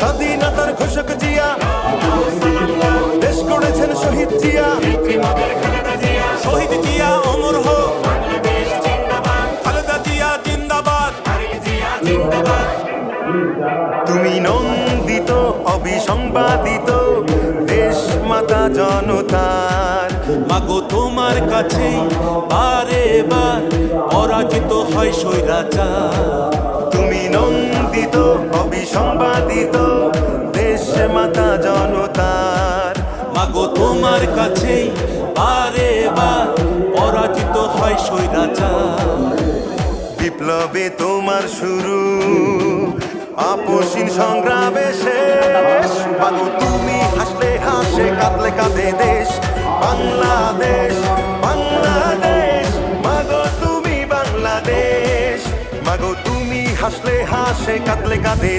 স্বাধীনতার ঘোষক জিয়া, দেশ গড়েছেন শহীদ জিয়া। শহীদ জিয়া অমর হোক, খালেদা জিয়া জিন্দাবাদ। তুমি নন্দিত অবিসংবাদিত দেশ মাতা জনতার। মাগো তোমার কাছে বারে বার পরাজিত হয় স্বৈরাচার। তুমি নন্দিত অবিসংবাদিত দেশ মাতা জনতার। মাগো তোমার কাছে বারে বার পরাজিত হয় স্বৈরাচার। বিপ্লবে তোমার শুরু, আপসীন সংগ্রামে শেষ। মাগো তুমি হাসলে হাসে, কাঁদলে কাঁদে দেশ বাংলাদেশ, বাংলাদেশ। মাগো তুমি বাংলাদেশ, মাগো তুমি হাসলে হাসে, কাঁদলে কাঁদে।